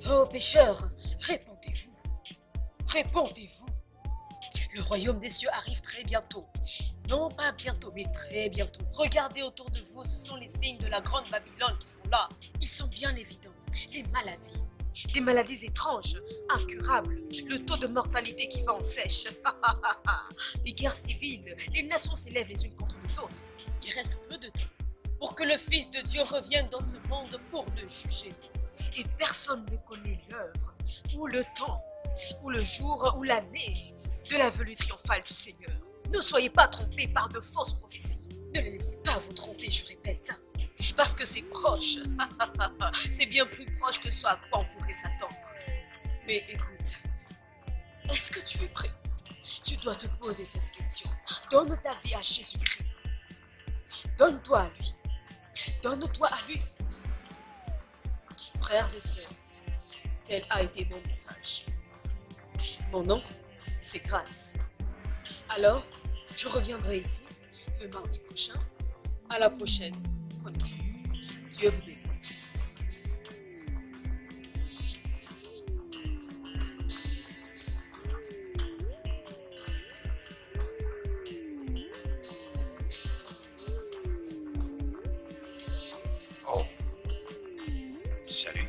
Oh pécheurs, répondez-vous, répondez-vous. Le royaume des cieux arrive très bientôt. Non pas bientôt, mais très bientôt. Regardez autour de vous, ce sont les signes de la grande Babylone qui sont là. Ils sont bien évidents. Les maladies, des maladies étranges, incurables, le taux de mortalité qui va en flèche. Les guerres civiles, les nations s'élèvent les unes contre les autres. Il reste peu de temps pour que le Fils de Dieu revienne dans ce monde pour le juger. Et personne ne connaît l'heure, ou le temps, ou le jour, ou l'année de la venue triomphale du Seigneur. Ne soyez pas trompés par de fausses prophéties. Ne les laissez pas vous tromper, je répète. Parce que c'est proche. C'est bien plus proche que ce à quoi on pourrait s'attendre. Mais écoute, est-ce que tu es prêt? Tu dois te poser cette question. Donne ta vie à Jésus-Christ. Donne-toi à lui. Donne-toi à lui. Frères et sœurs, tel a été mon message. Mon nom, c'est Grâce. Alors, je reviendrai ici le mardi prochain. À la prochaine. Prenez soin de vous. Dieu vous bénisse. Oh, salut.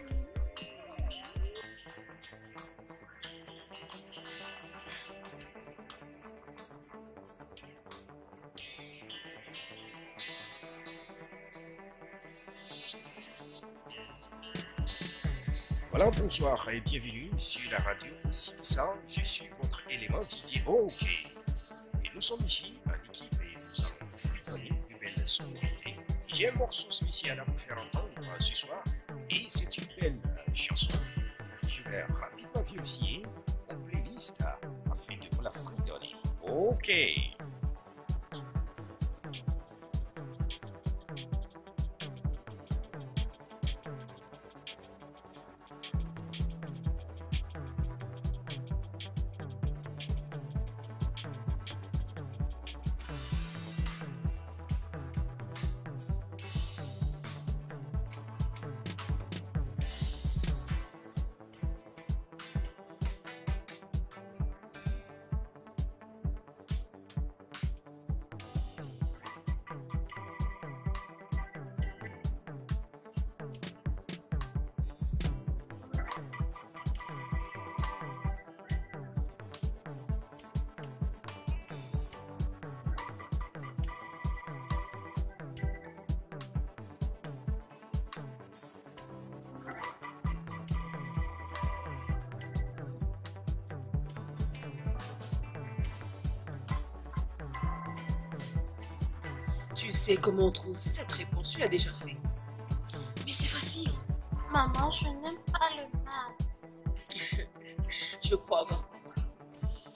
Voilà, bonsoir et bienvenue sur la radio Sibissa. Je suis votre élément Didier OK. Et nous sommes ici en équipe et nous allons vous fredonner de belles sonorités. J'ai un morceau spécial à vous faire entendre ce soir et c'est une belle chanson. Je vais rapidement vérifier mon playlist afin de vous la fredonner. OK. Tu sais comment on trouve cette réponse, tu l'as déjà fait. Mais c'est facile. Maman, je n'aime pas le maths. Je crois avoir compris.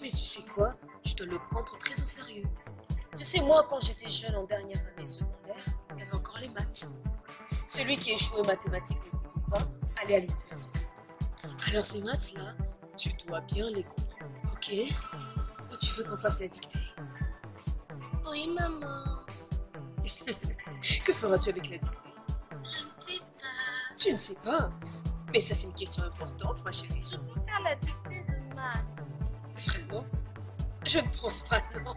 Mais tu sais quoi? Tu dois le prendre très au sérieux. Tu sais, moi, quand j'étais jeune en dernière année secondaire, il y avait encore les maths. Celui qui échoue aux mathématiques ne pouvait pas aller à l'université. Alors ces maths-là, tu dois bien les comprendre, ok? Ou tu veux qu'on fasse la dictée? Oui, maman. Que feras-tu avec la dictée? Je ne sais pas. Tu ne sais pas. Mais ça, c'est une question importante, ma chérie. Je peux faire la dictée de maths. Vraiment? Je ne pense pas, non.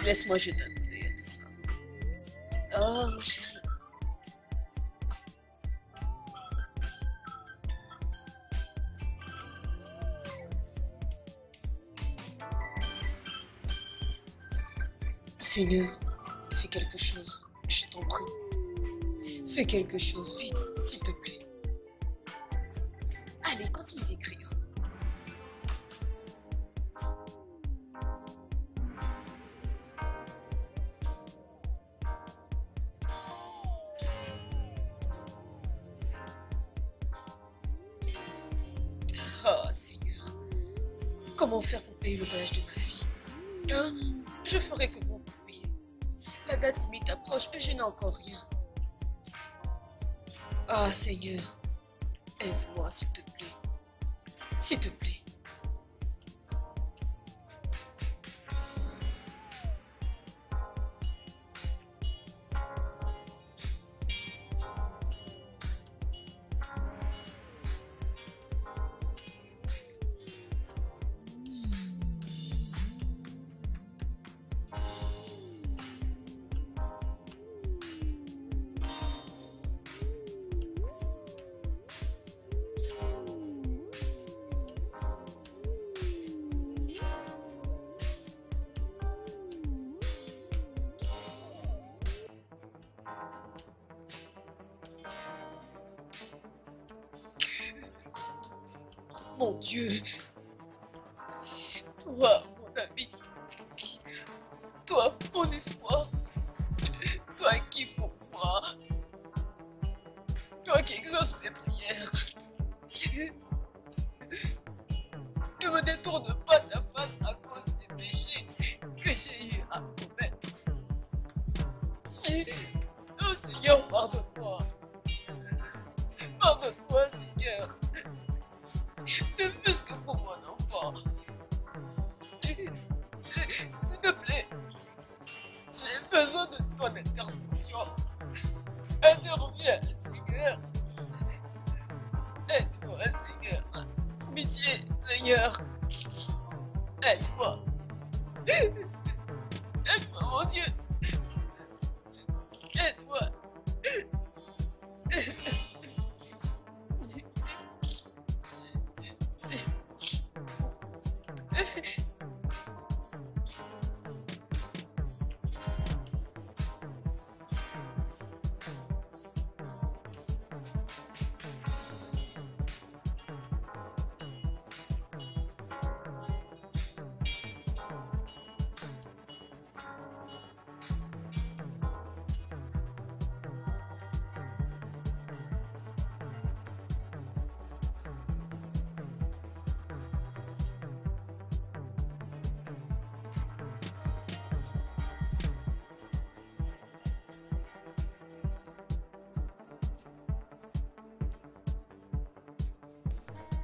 Laisse-moi jeter un coup d'œil à tout ça. Oh, ma chérie. Seigneur, fais quelque chose, je t'en prie. Fais quelque chose, vite, s'il te plaît. Allez, continue d'écrire. Oh, Seigneur, comment faire pour payer le voyage de ma fille? Hein? Je ferai comment pour payer? La date limite approche et je n'ai encore rien. Ah, Seigneur, aide-moi, s'il te plaît. S'il te plaît. Mon Dieu. Toi, mon ami. Toi, mon espoir. Toi qui pourvois. Toi qui exauces mes prières. Ne me détourne pas ta face à cause des péchés que j'ai eu à commettre. Oh Seigneur, pardonne-moi. Pardonne-moi, Seigneur. Ne fût-ce que pour mon enfant. S'il te plaît, j'ai besoin de ton intervention. Interviens, Seigneur. Aide-moi, Seigneur. Pitié, Seigneur. Aide-moi. Aide-moi, mon Dieu. Aide-moi.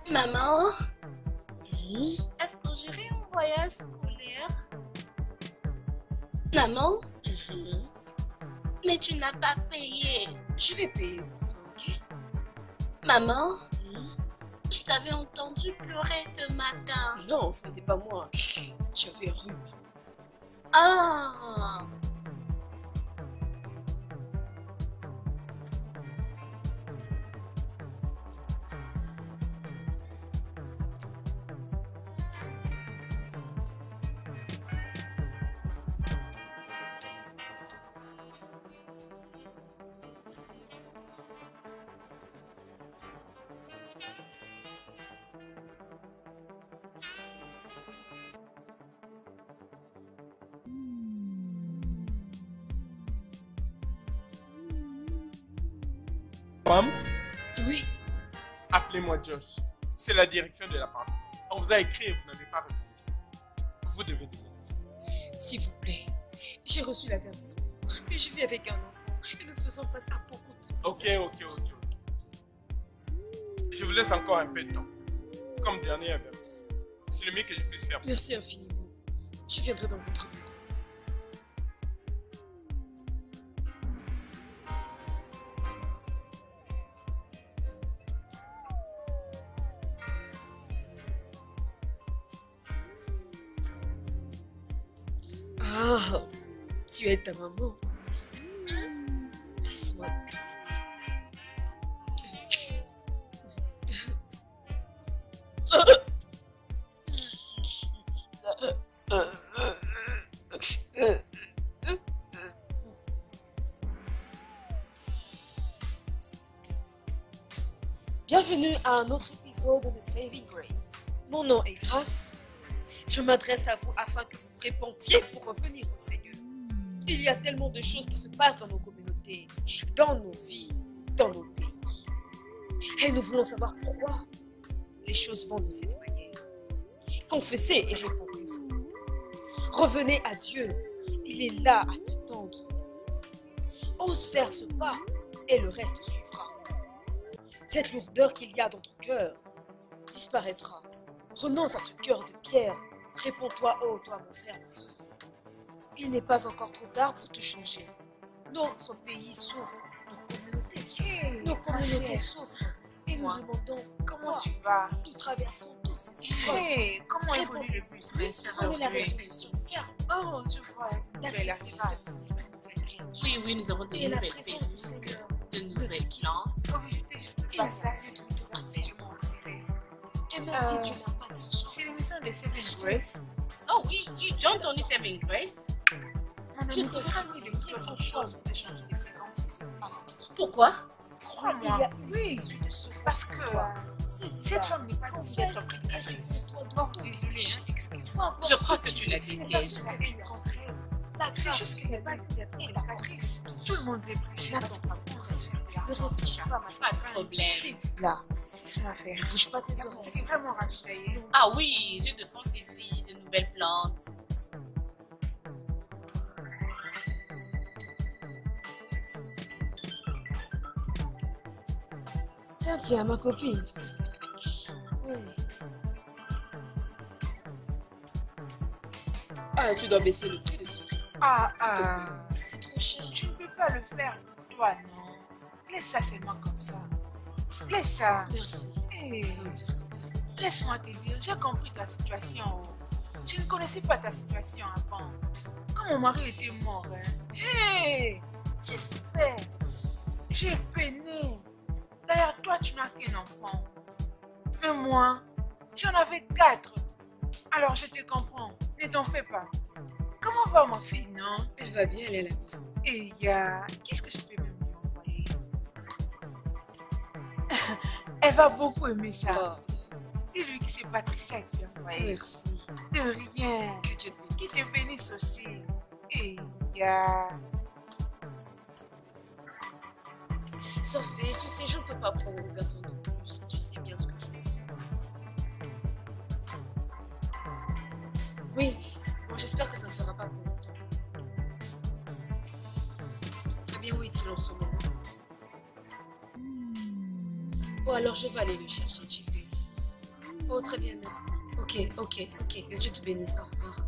Maman, Oui. est-ce que j'irai en voyage scolaire? Maman, mais tu n'as pas payé. Je vais payer pour toi, ok? Maman, je t'avais entendu pleurer ce matin. Non, ce n'était pas moi. J'avais rhume. Ah, Femme, Oui. appelez-moi Josh. C'est la direction de la partie. On vous a écrit et vous n'avez pas répondu. Vous devez donner. S'il vous plaît, j'ai reçu l'avertissement, mais je vis avec un enfant et nous faisons face à beaucoup de problèmes. Ok. Je vous laisse encore un peu de temps. Comme dernier avertissement. C'est le mieux que je puisse faire. Merci infiniment. Je viendrai dans votre bureau. Ah, tu es ta maman. Laisse-moi terminer. Bienvenue à un autre épisode de Saving Grace. Mon nom est Grace. Je m'adresse à vous afin que vous vous répandiez pour revenir au Seigneur. Il y a tellement de choses qui se passent dans nos communautés, dans nos vies, dans nos pays. Et nous voulons savoir pourquoi les choses vont de cette manière. Confessez et répondez-vous. Revenez à Dieu. Il est là à t'attendre. Ose faire ce pas et le reste suivra. Cette lourdeur qu'il y a dans ton cœur disparaîtra. Renonce à ce cœur de pierre. Réponds-toi, oh toi mon frère, ma soeur. Il n'est pas encore trop tard pour te changer. Notre pays souffre, nos communautés souffrent. Nos communautés souffrent. Et nous demandons Comment tu vas? Nous traversons tous ces épreuves. Hey, comment évolue le business? Prenez la résolution ferme Oh, je vois une nouvelle d'accepter de phrase. devenir une nouvelle réalité. oui, nous avons de Et la nouvelles présence pistes, du Seigneur de ne nouvelles te quitte plans. Comme j'étais juste Et passage nous de devons tellement tiré. Et même si tu n'as pas d'argent, C'est l'émission de Saving Grace. Oh oui, j'ai entendu Saving Grace. Mon Je ami, te tu feras mieux de faire autre chose de changer de séquence avant qu'il soit. Pourquoi? crois qu'il y a une issue de ce Parce que C'est cette ça. femme n'est pas digne Confesse d'être importe. Je crois que tu l'as Ce n'est pas détestes. ce que tu rencontres. La C'est grâce juste du que c'est pas Seigneur dit d'être est ta prédicatrice. Tout le monde veut prêcher N'attends parce pas. qu'on pense faire de Ne l'argent. réfléchis pas, ma Pas soeur. de problème. C'est là. C'est son affaire. Ne bouge pas tes La oreilles. boutique est vraiment ravitaillée. Ah oui, j'ai de forts désirs, de nouvelles plantes. Tiens, tiens, ma copine. Oui. Ah, tu dois baisser le prix de ce riz. Ah, S'il te ah. plaît. C'est trop cher. Tu ne peux pas le faire pour toi, non. Laisse ça seulement comme ça. Laisse ça. Merci. Hey, Ça va me faire combien? laisse-moi te dire, j'ai compris ta situation. Tu ne connaissais pas ta situation avant. Quand mon mari était mort, hein. Hey, j'ai souffert. J'ai peiné. D'ailleurs, toi, tu n'as qu'un enfant. Mais moi, j'en avais 4. Alors, je te comprends. Ne t'en fais pas. Comment va ma fille, non? Elle va bien aller à la maison. Et qu'est-ce que je peux même lui envoyer? Elle va beaucoup aimer ça. Oh, Dis-lui que c'est Patricia qui l'a envoyé. merci. De rien. Que Dieu te Qui bénisse. te bénisse aussi. Et Sophie, tu sais, je ne peux pas prendre un garçon de plus. Tu sais bien ce que je veux. Oui, bon, j'espère que ça ne sera pas pour longtemps. Très bien, où est-il en ce moment? Oh, alors je vais aller le chercher, j'y vais. Oh, très bien, merci. Ok. Que Dieu te bénisse. Au revoir.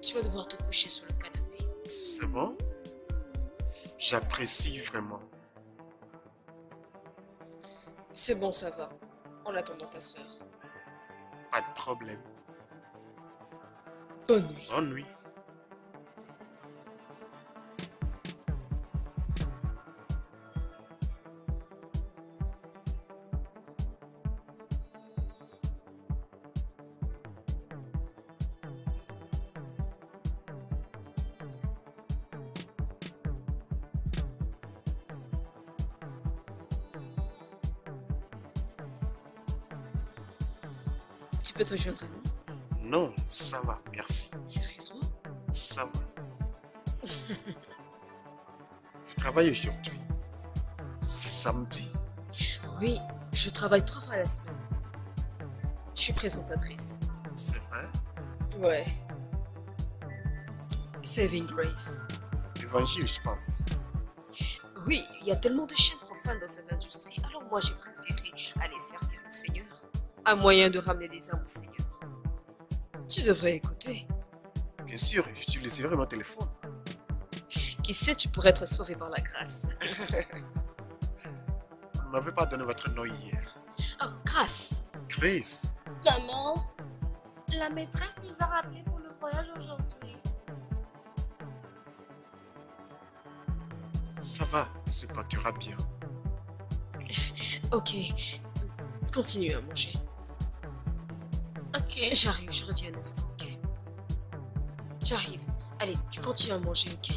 Tu vas devoir te coucher sur le canapé. C'est bon? J'apprécie vraiment. C'est bon, ça va. En attendant ta soeur. Pas de problème. Bonne nuit. Bonne nuit. Tu peux te joindre à nous? Non, ça va, merci. Sérieusement? Ça va. Je travaille aujourd'hui. C'est samedi. Oui, je travaille 3 fois à la semaine. Je suis présentatrice. C'est vrai? Ouais. Saving Grace. Évangile, je pense. Oui, il y a tellement de chaînes profanes dans cette industrie. Alors moi, j'ai préféré aller servir le Seigneur. Un moyen de ramener des âmes au Seigneur. Tu devrais écouter. Bien sûr, j'utiliserai mon téléphone. Qui sait, tu pourrais être sauvé par la grâce. Vous ne m'avez pas donné votre nom hier. Oh, grâce. Chris, Maman, la maîtresse nous a rappelé pour le voyage aujourd'hui. ça va, se portera bien. Ok. Continue à manger. Ok. J'arrive, je reviens un instant, ok? J'arrive. Allez, tu continues à manger, ok?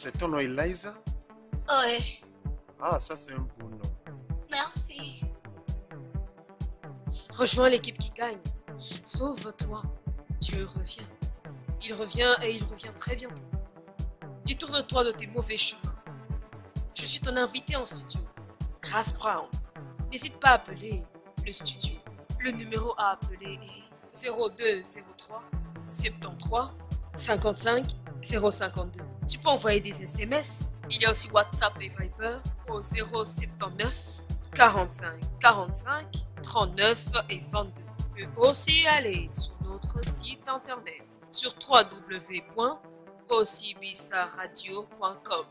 C'est ton nom Eliza? Oui, Ah, ça c'est un beau nom. merci. Rejoins l'équipe qui gagne. Sauve-toi. Dieu revient. Il revient et il revient très bientôt. Détourne-toi de tes mauvais chemins. Je suis ton invité en studio, Grace Brown. N'hésite pas à appeler le studio. Le numéro à appeler est 0203 73 55 052. Tu peux envoyer des SMS. Il y a aussi WhatsApp et Viber au 079 45 45 39 et 22. Tu peux aussi aller sur notre site internet sur www.ossibisaradio.com.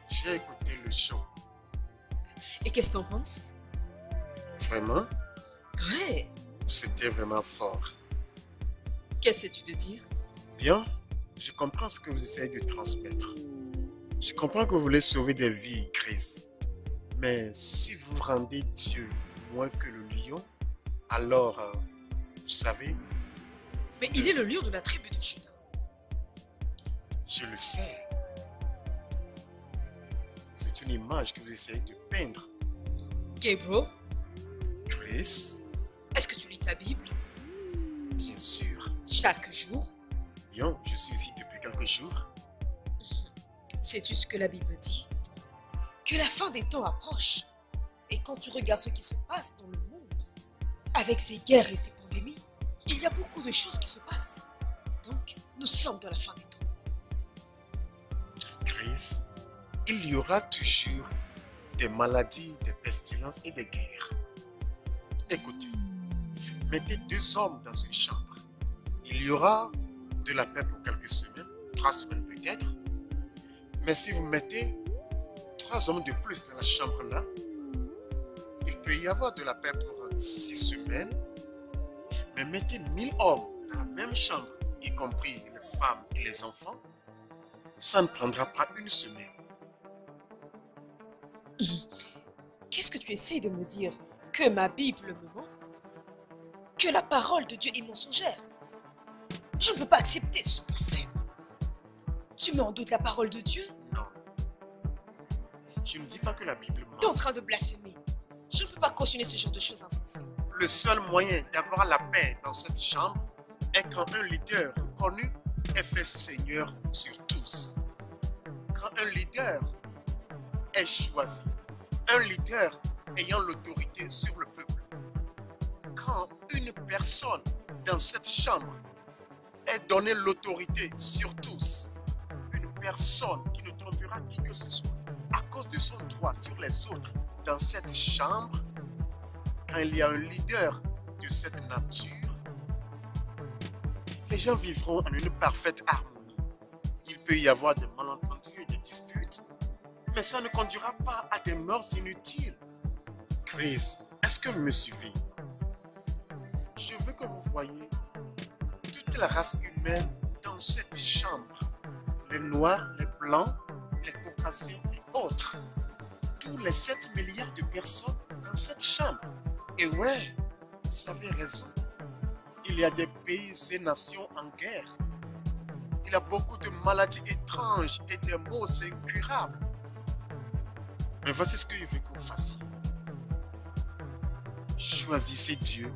J'ai écouté le show. Et qu'est-ce que t'en penses? Vraiment, Ouais. c'était vraiment fort. Qu'essaies-tu de dire? Bien, je comprends ce que vous essayez de transmettre. Je comprends que vous voulez sauver des vies, Chris. Mais si vous rendez Dieu moins que le lion, alors, vous savez, Mais il est le lion de la tribu de Juda. je le sais. C'est une image que vous essayez de peindre. Gabriel, Chris, est-ce que tu lis ta Bible bien sûr. chaque jour? Bien, je suis ici depuis quelques jours. Sais-tu ce que la Bible dit? Que la fin des temps approche. Et quand tu regardes ce qui se passe dans le monde, avec ces guerres et ces pandémies, il y a beaucoup de choses qui se passent. Donc, nous sommes dans la fin des temps. Chris, il y aura toujours des maladies, des pestilences et des guerres. Écoutez, mettez 2 hommes dans une chambre. Il y aura de la paix pour quelques semaines, 3 semaines peut-être. Mais si vous mettez 3 hommes de plus dans la chambre là, il peut y avoir de la paix pour 6 semaines. Mais mettez 1000 hommes dans la même chambre, y compris les femmes et les enfants, ça ne prendra pas une semaine. Qu'est-ce que tu essayes de me dire? Que ma Bible me ment? Que la parole de Dieu est mensongère? Je ne peux pas accepter ce blasphème. Tu mets en doute la parole de Dieu? Non. Je ne dis pas que la Bible ment. Tu es en train de blasphémer. Je ne peux pas cautionner ce genre de choses insensées. Le seul moyen d'avoir la paix dans cette chambre est quand un leader reconnu est fait Seigneur sur tous. Quand un leader est choisi, un leader ayant l'autorité sur le peuple. Quand une personne dans cette chambre est donnée l'autorité sur tous, une personne qui ne trompera qui que ce soit à cause de son droit sur les autres dans cette chambre, quand il y a un leader de cette nature, les gens vivront en une parfaite harmonie. Il peut y avoir des malentendus et des disputes, mais ça ne conduira pas à des morts inutiles. Chris, est-ce que vous me suivez? Je veux que vous voyez toute la race humaine dans cette chambre. Les noirs, les blancs, les caucasiens et autres. Tous les 7 milliards de personnes dans cette chambre. Et ouais, vous avez raison. Il y a des pays et nations en guerre. Il y a beaucoup de maladies étranges et des maux incurables. Mais voici ce que je veux que vous fassiez. Choisissez Dieu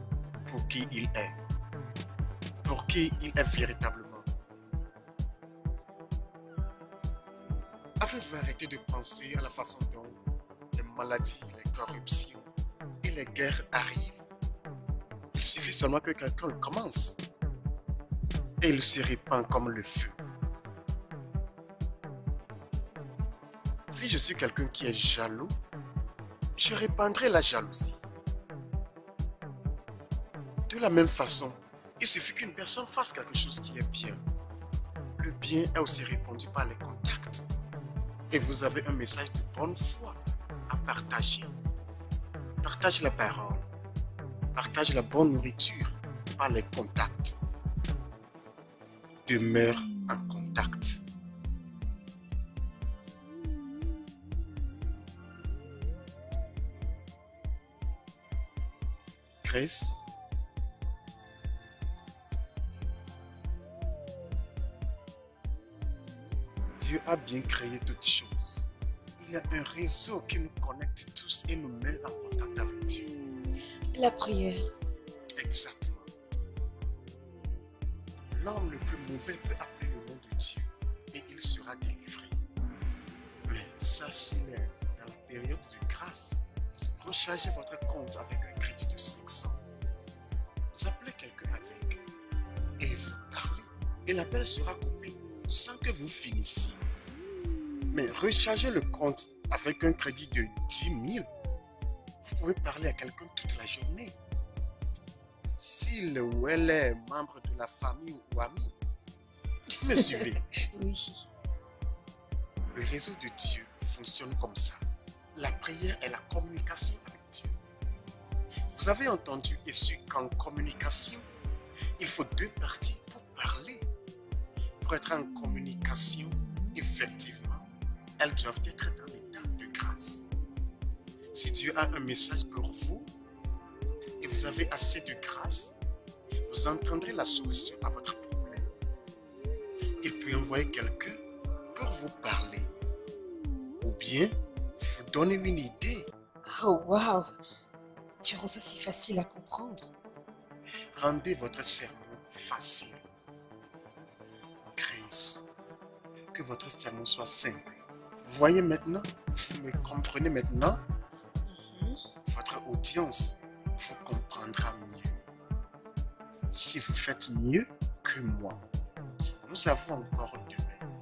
pour qui il est. Pour qui il est véritablement. Avez-vous arrêté de penser à la façon dont les maladies, les corruptions et les guerres arrivent? Il suffit seulement que quelqu'un le commence et il se répand comme le feu. Si je suis quelqu'un qui est jaloux, je répandrai la jalousie. De la même façon, il suffit qu'une personne fasse quelque chose qui est bien. Le bien est aussi répandu par les contacts. Et vous avez un message de bonne foi à partager. Partage la parole. Partage la bonne nourriture par les contacts. Demeure en contact. Grace, Dieu a bien créé toutes choses. Il y a un réseau qui nous connecte tous et nous met en contact avec Dieu. La prière. Exactement. L'homme le plus mauvais peut appeler le nom de Dieu et il sera délivré. Mais ça, s'il est dans la période de grâce, rechargez votre compte avec un crédit de 500. Vous appelez quelqu'un avec et vous parlez et l'appel sera coupé sans que vous finissiez. Mais rechargez le compte avec un crédit de 10 000. Vous pouvez parler à quelqu'un toute la journée. S'il ou elle est membre de la famille ou ami, vous me suivez? Oui. Le réseau de Dieu fonctionne comme ça. La prière est la communication avec Dieu. Vous avez entendu et su qu'en communication, il faut deux parties pour parler. Pour être en communication, effectivement, elles doivent être dans l'état de grâce. Si Dieu a un message pour vous et vous avez assez de grâce, vous entendrez la solution à votre problème. Il peut envoyer quelqu'un pour vous parler ou bien vous donner une idée. Oh, wow. Tu rends ça si facile à comprendre. Rendez votre cerveau facile. Grace, que votre cerveau soit simple. Vous voyez maintenant, vous me comprenez maintenant, votre audience vous comprendra mieux. Si vous faites mieux que moi, nous avons encore demain.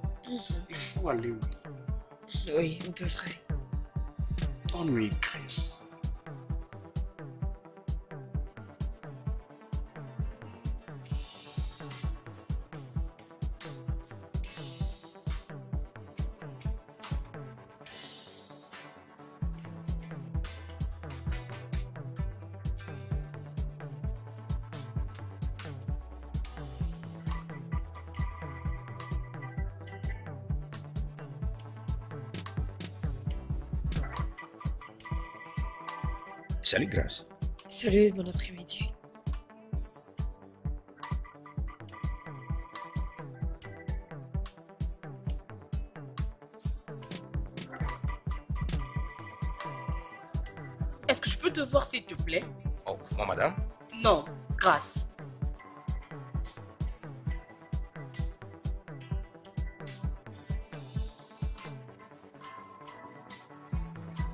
Il faut aller au lit. Oui, on devrait. Bonne nuit, Grace. Salut, Grace. Salut, bon après-midi. Est-ce que je peux te voir, s'il te plaît? Oh, moi, madame. Non, grâce.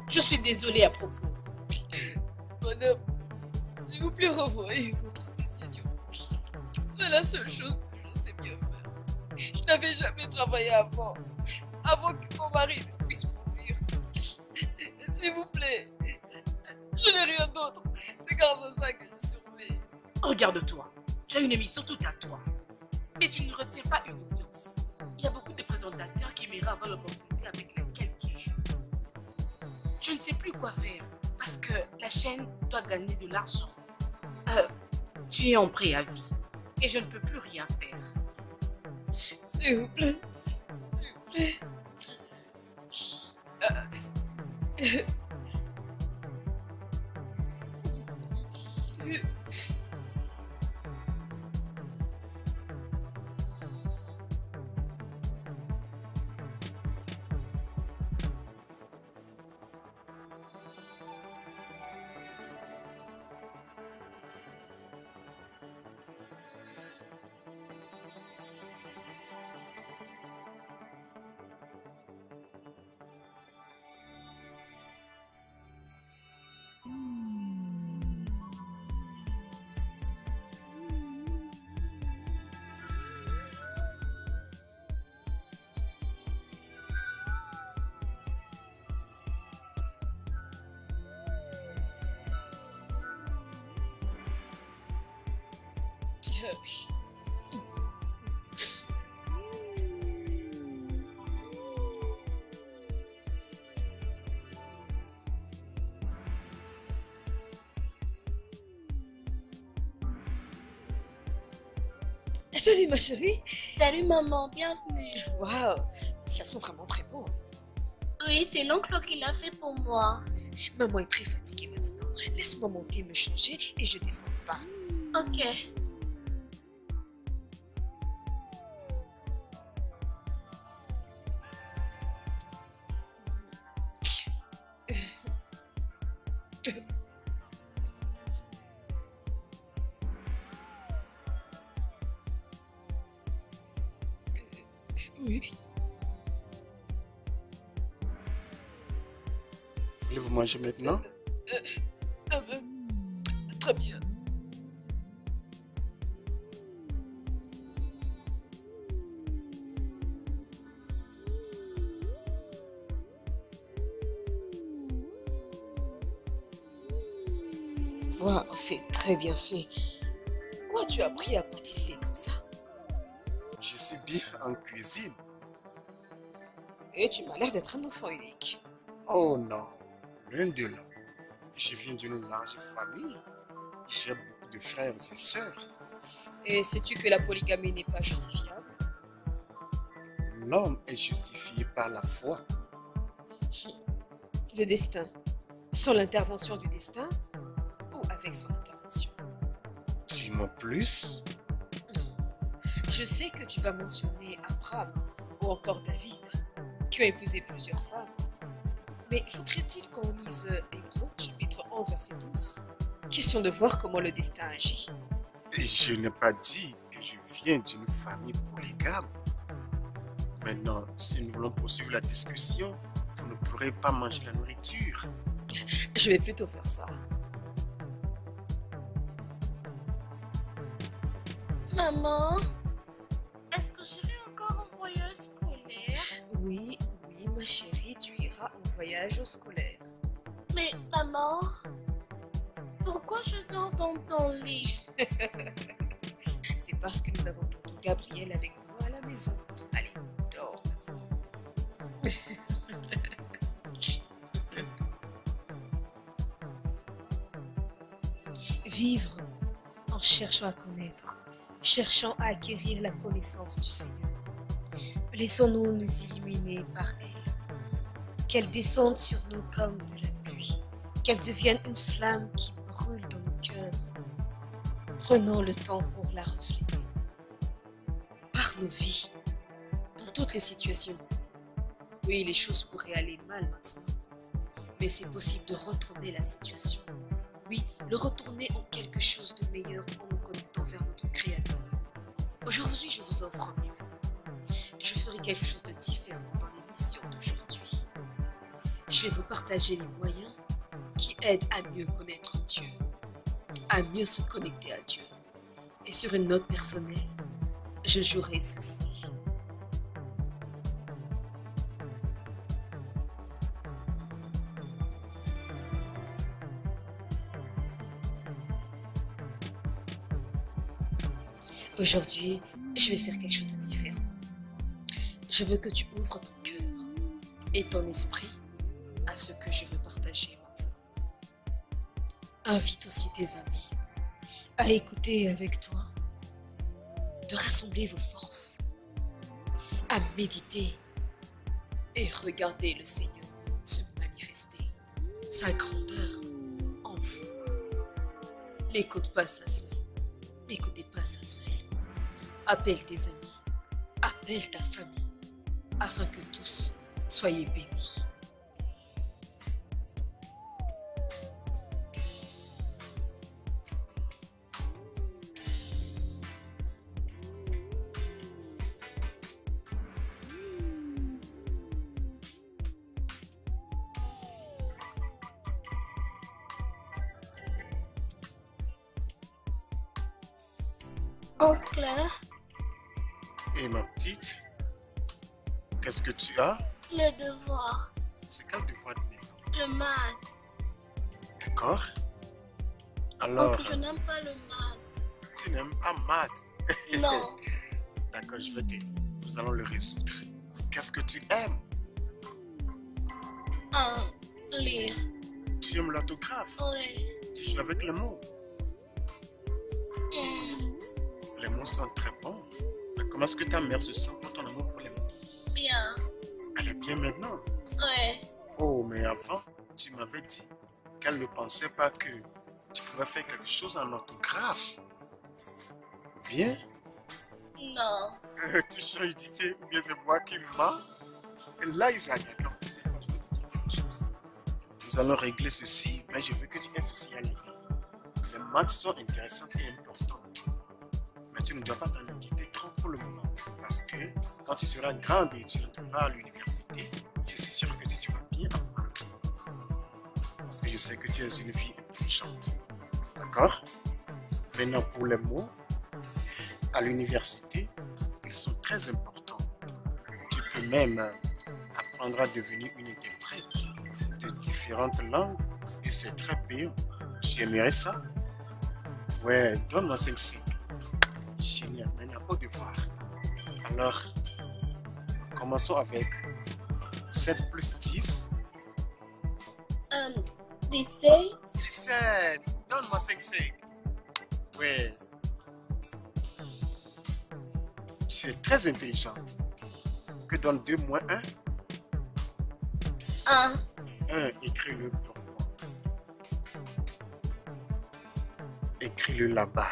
Je suis désolée à propos. Madame, s'il vous plaît, revoyez votre décision. C'est la seule chose que je sais bien faire. Je n'avais jamais travaillé avant que mon mari ne puisse mourir. S'il vous plaît, je n'ai rien d'autre. C'est grâce à ça que je survis. Regarde-toi. Tu as une émission toute à toi. Mais tu ne retiens pas une audience. Il y a beaucoup de présentateurs qui aimeraient avoir l'opportunité avec laquelle tu joues. Je ne sais plus quoi faire parce que la chaîne doit gagner de l'argent. Tu es en préavis et je ne peux plus rien faire. S'il vous plaît. S'il vous plaît. Salut ma chérie. Salut maman, bienvenue. Waouh, ça sent vraiment très bon. Oui, c'est l'oncle qui l'a fait pour moi. Maman est très fatiguée maintenant. Laisse-moi monter me changer et je descends pas. Ok. Oui. Voulez-vous manger maintenant? Très bien. Waouh, c'est très bien fait. Où as-tu appris à pâtisser comme ça? Je suis bien en cuisine. Et tu m'as l'air d'être un enfant unique. Oh non, loin de là. Je viens d'une large famille. J'ai beaucoup de frères et sœurs. Et sais-tu que la polygamie n'est pas justifiable? L'homme est justifié par la foi. Le destin. Sans l'intervention du destin ou avec son intervention? Dis-moi plus. Je sais que tu vas mentionner Abraham ou encore David, qui ont épousé plusieurs femmes. Mais faudrait-il qu'on lise Hébreux, chapitre 11, verset 12? Question de voir comment le destin agit. Et je n'ai pas dit que je viens d'une famille polygame. Maintenant, si nous voulons poursuivre la discussion, vous ne pourrez pas manger la nourriture. Je vais plutôt faire ça. Maman, est-ce que je vais encore au voyage scolaire? Oui, oui, ma chérie, tu iras au voyage scolaire. Mais maman, pourquoi je dors dans ton lit? C'est parce que nous avons tonton Gabriel avec nous à la maison. Allez, dors maintenant. Vivre en cherchant à connaître, cherchant à acquérir la connaissance du Seigneur. Laissons-nous nous illuminer par elle. Qu'elle descende sur nous comme de la pluie. Qu'elle devienne une flamme qui brûle dans nos cœurs. Prenons le temps pour la refléter. Par nos vies, dans toutes les situations. Oui, les choses pourraient aller mal maintenant. Mais c'est possible de retourner la situation. Oui, le retourner en quelque chose de meilleur en nous connectant vers notre Créateur. Aujourd'hui, je vous offre un mieux. Je ferai quelque chose de différent dans l'émission d'aujourd'hui. Je vais vous partager les moyens qui aident à mieux connaître Dieu, à mieux se connecter à Dieu. Et sur une note personnelle, je jouerai ceci. Aujourd'hui, je vais faire quelque chose de différent. Je veux que tu ouvres ton cœur et ton esprit à ce que je veux partager maintenant. Invite aussi tes amis à écouter avec toi, de rassembler vos forces, à méditer et regarder le Seigneur se manifester, sa grandeur en vous. N'écoute pas ça seul, n'écoutez pas ça seul. Appelle tes amis, appelle ta famille, afin que tous soyez bénis. Oncle, Et ma petite, qu'est-ce que tu as? le devoir, C'est quel devoir de maison? le maths. D'accord? Alors, Oncle, je n'aime pas le maths. tu n'aimes pas maths? Non, D'accord, je vais t'aider. Nous allons le résoudre. Qu'est-ce que tu aimes? lire. Tu aimes l'autographe? Oui. Tu joues avec les mots? Hmm, Les mots sont très bons. Mais comment est-ce que ta mère se sent pour ton amour pour les mots? bien. Elle est bien maintenant. Ouais. Oh, mais avant, tu m'avais dit qu'elle ne pensait pas que tu pouvais faire quelque chose en orthographe. Bien. Non. Tu changes d'idée ou bien c'est moi qui mens. Et là, Isaac, d'accord, tu sais quoi, je vais te dire quelque chose. Nous allons régler ceci, mais je veux que tu aies ceci à l'idée. Les maths sont intéressantes et importantes. Mais tu ne dois pas t'en inquiéter trop pour le moment. Parce que quand tu seras grande et tu entreras à l'université, je suis sûr que tu seras bien en maths. Parce que je sais que tu es une fille intelligente. D'accord? Maintenant, pour les mots, à l'université, ils sont très importants. Tu peux même apprendre à devenir une interprète de différentes langues et c'est très payant. Tu aimerais ça? Ouais, donne-moi 5-5. Génial, maintenant au devoir. Alors, commençons avec 7 plus 10. 17. 17. Donne-moi 5-5. Ouais. Tu es très intelligente. Que donne 2 moins 1? 1. 1, écris-le pour moi. Écris-le là-bas.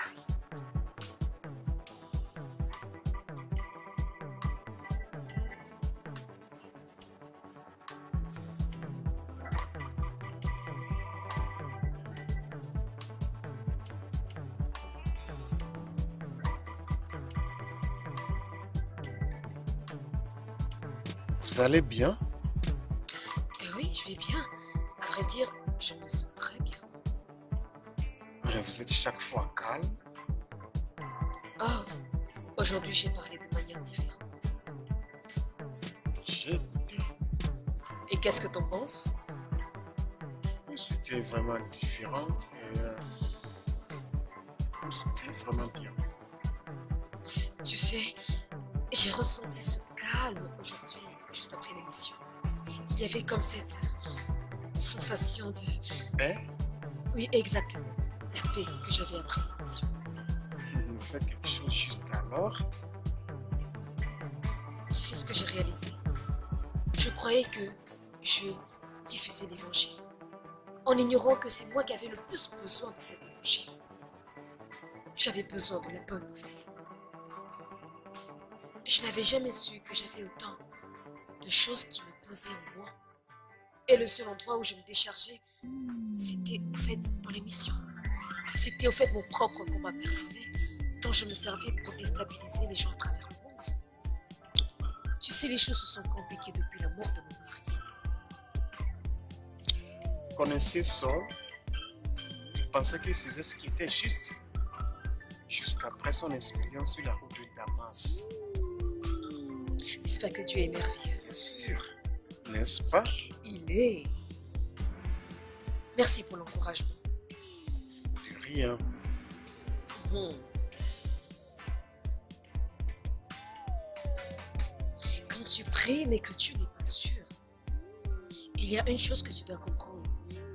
Vous allez bien? Oui, je vais bien. À vrai dire, je me sens très bien. Mais vous êtes chaque fois calme. Oh, aujourd'hui j'ai parlé de manière différente. J'ai écouté. Et qu'est-ce que t'en penses? C'était vraiment différent et c'était vraiment bien. Tu sais, j'ai ressenti ce calme aujourd'hui, juste après l'émission. Il y avait comme cette sensation de... Mais Oui, exactement. La paix que j'avais après l'émission. vous faites quelque chose juste alors. Tu sais ce que j'ai réalisé? Je croyais que je diffusais l'évangile, en ignorant que c'est moi qui avais le plus besoin de cet évangile. J'avais besoin de la bonne nouvelle. Je n'avais jamais su que j'avais autant de choses qui me pesaient en moi. Et le seul endroit où je me déchargeais, c'était au fait dans l'émission. C'était au fait mon propre combat personnel dont je me servais pour déstabiliser les gens à travers le monde. Tu sais, les choses se sont compliquées depuis la mort de mon mari. Vous connaissez Saul? Je pensais qu'il faisait ce qui était juste. Jusqu'après son expérience sur la route de Damas. N'est-ce pas que Dieu est merveilleux? Bien sûr, n'est-ce pas? Il est. Merci pour l'encouragement. De rien. Quand tu pries mais que tu n'es pas sûr, il y a une chose que tu dois comprendre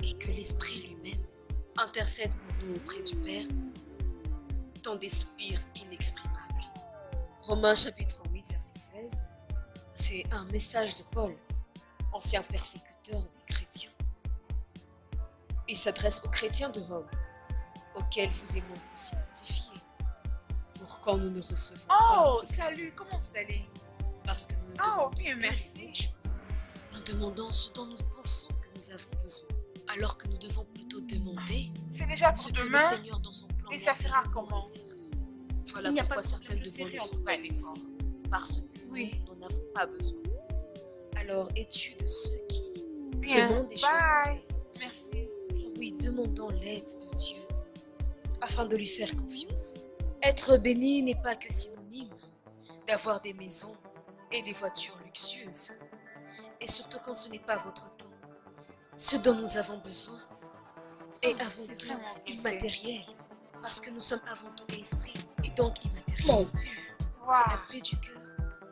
et que l'Esprit lui-même intercède pour nous auprès du Père dans des soupirs inexprimables. Romains chapitre 8 verset 16, c'est un message de Paul, ancien persécuteur des chrétiens. Il s'adresse aux chrétiens de Rome, auxquels vous et moi nous s'identifier, pour quand nous ne recevons pas Oh, ce salut, comment vous allez? parce que nous ne Oh, demandons bien, pas merci. les choses. Nous demandons ce dont nous pensons que nous avons besoin, alors que nous devons plutôt demander C'est déjà ce pour que demain. le Seigneur dans son plan Et ça sera merveilleux nous comment? réserve. Voilà Il n'y a pourquoi pas de certaines problème, je demandes ferai ne sont en tout pas cas l'effort. exaucées, parce que Oui. nous n'en avons pas besoin. Alors, es-tu de ceux qui Bien, demandent des choses dont bye. ils ont besoin? Merci. Alors oui, demandons l'aide de Dieu, afin de lui faire confiance. Être béni n'est pas que synonyme d'avoir des maisons et des voitures luxueuses. Et surtout quand ce n'est pas votre temps. Ce dont nous avons besoin est avant C'est tout vraiment bien. immatériel. Parce que nous sommes avant tout esprit et donc immatériel. Mon Dieu. Wow. La paix du cœur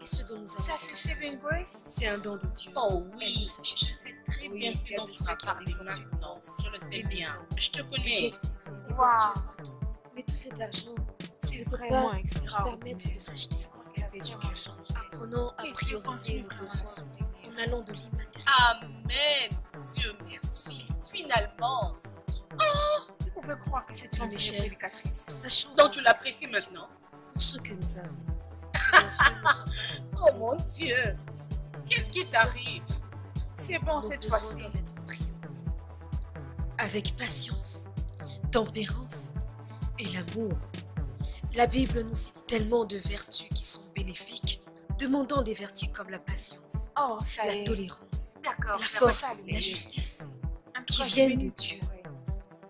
est ce dont nous avons Ça, tous c'est Saving besoin. Grace? C'est un don de Dieu. Oh Elle oui, ne s'achète je pas. sais très Oui, bien il y ce a dont de tu ceux vas qui parler ont des maintenant. Je le sais des bien. maisons, Je te des connais. jets privés, des Wow. voitures partout. Mais tout cet argent C'est ne peut vraiment pas leur extraordinaire. permettre de s'acheter la paix du cœur. Apprenons à prioriser nos besoins en en allant de l'immatériel. Amen. Dieu merci. Finalement. Tu pouvais croire que cette femme Mes serait chers, prédicatrice. sachant Donc tu l'apprécies maintenant. pour ce que nous avons, que nos yeux ne soient pas Oh mon Dieu. Qu'est-ce qui t'arrive? C'est bon nos cette besoins fois-ci. doivent être priorisés. Avec patience, tempérance et l'amour. La Bible nous cite tellement de vertus qui sont bénéfiques, demandant des vertus comme la patience, Oh, ça la y est. tolérance, D'accord. la ça force, va, la justice, Un qui courage viennent béni. de Dieu. Ouais.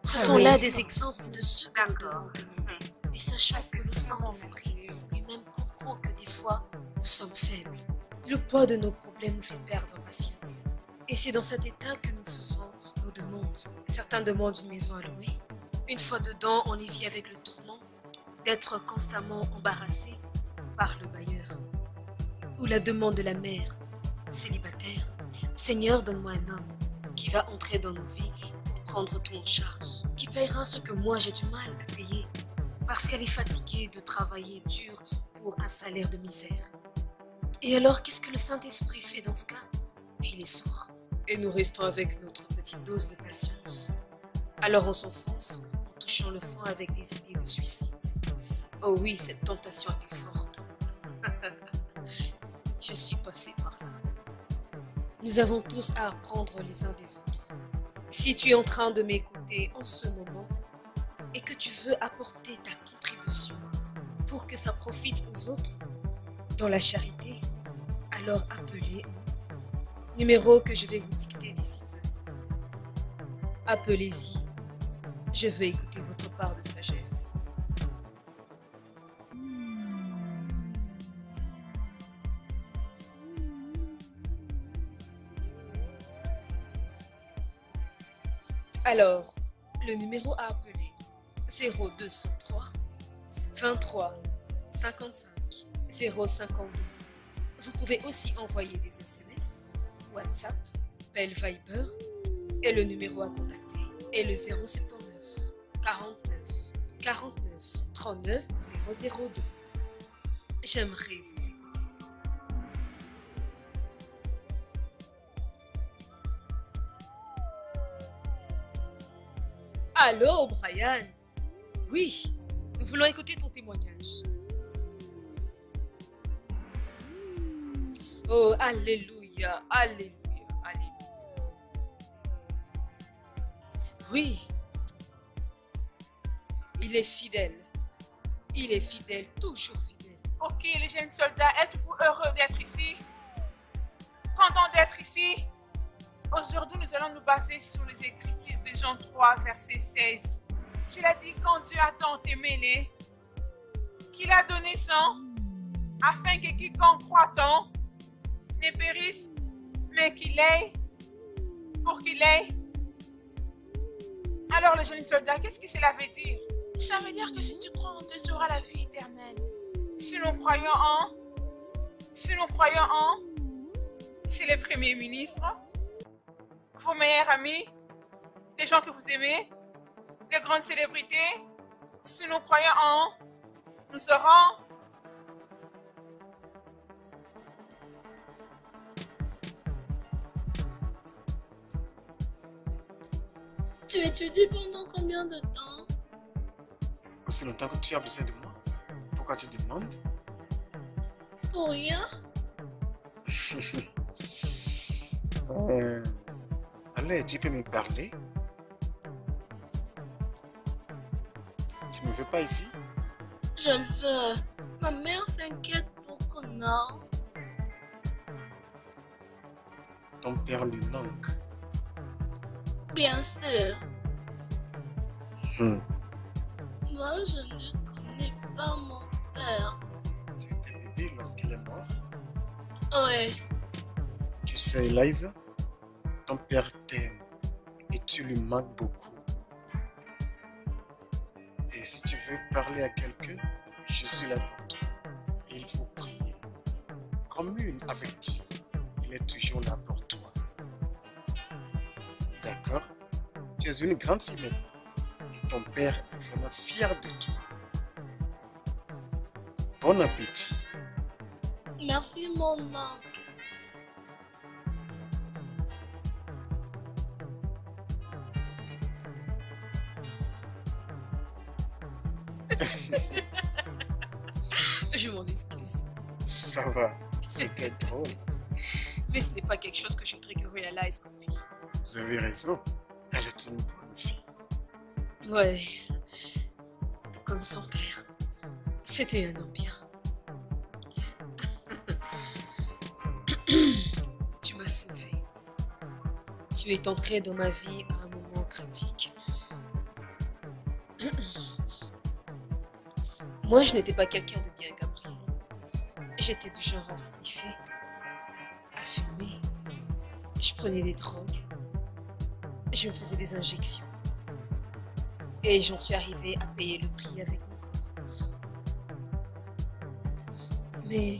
Ce Ah sont oui. là des exemples de ce que nous D'accord. devons demeurer. Et sachant que le Saint-Esprit lui-même comprend que des fois, nous sommes faibles. Le poids de nos problèmes nous fait perdre patience. Et c'est dans cet état que nous faisons nos demandes. Certains demandent une maison à louer. Une fois dedans, on y vit avec le tourment d'être constamment embarrassé par le bailleur. Ou la demande de la mère, célibataire. Seigneur, donne-moi un homme qui va entrer dans nos vies pour prendre tout en charge, qui payera ce que moi j'ai du mal à payer, parce qu'elle est fatiguée de travailler dur pour un salaire de misère. Et alors, qu'est-ce que le Saint-Esprit fait dans ce cas? Il est sourd. Et nous restons avec notre petite dose de patience. Alors on s'enfonce en touchant le fond avec des idées de suicide. Oh oui, cette tentation est forte. Je suis passée par là. Nous avons tous à apprendre les uns des autres. Si tu es en train de m'écouter en ce moment et que tu veux apporter ta contribution pour que ça profite aux autres dans la charité, alors appelez numéro que je vais vous dicter d'ici peu. Appelez-y. Je veux écouter votre part de sagesse. Alors, le numéro à appeler 0203 23 55 052. Vous pouvez aussi envoyer des SMS, WhatsApp, Bell Viber et le numéro à contacter est le 079 49 49 39 002. J'aimerais vous écouter. Allô, Brian? Oui, nous voulons écouter ton témoignage. Oh, alléluia, alléluia, alléluia. Oui, il est fidèle. Il est fidèle, toujours fidèle. Ok, les jeunes soldats, êtes-vous heureux d'être ici? Content d'être ici? Aujourd'hui, nous allons nous baser sur les Écritures de Jean 3, verset 16. Cela dit, quand Dieu a tant aimé les, qu'il a donné son, afin que quiconque croit en ne périsse, mais qu'il ait, pour qu'il ait. Alors, les jeunes soldats, qu'est-ce que cela veut dire? Ça veut dire que si tu crois en Dieu, tu auras la vie éternelle. Si nous croyons en, c'est le Premier ministre, vos meilleurs amis, des gens que vous aimez, des grandes célébrités. Si nous croyons en, nous serons. Tu étudies pendant combien de temps? Aussi longtemps que tu as besoin de moi. Pourquoi tu demandes? Pour rien. Allez, tu peux me parler? Tu ne me veux pas ici? Je le veux. Ma mère s'inquiète beaucoup, non? Ton père lui manque. Bien sûr. Hmm. Moi, je ne connais pas mon père. Tu étais bébé lorsqu'il est mort? Oui. Tu sais, Eliza, ton père t'aime et tu lui manques beaucoup. Et si tu veux parler à quelqu'un, je suis là pour toi. Et il faut prier. Commune avec Dieu. Il est toujours là pour toi. D'accord? Tu es une grande fille maintenant. Et ton père est vraiment fier de toi. Bon appétit. Merci, mon oncle. Je m'en excuse. Ça va, c'était drôle. Mais ce n'est pas quelque chose que je voudrais que réalise comme lui. Vous avez raison. Elle est une bonne fille. Ouais. Tout comme son père. C'était un homme bien. Tu m'as sauvé. Tu es entré dans ma vie à un moment critique. Moi, je n'étais pas quelqu'un de bien, Gabriel. J'étais du genre à sniffer, à fumer. Je prenais des drogues. Je me faisais des injections. Et j'en suis arrivée à payer le prix avec mon corps. Mais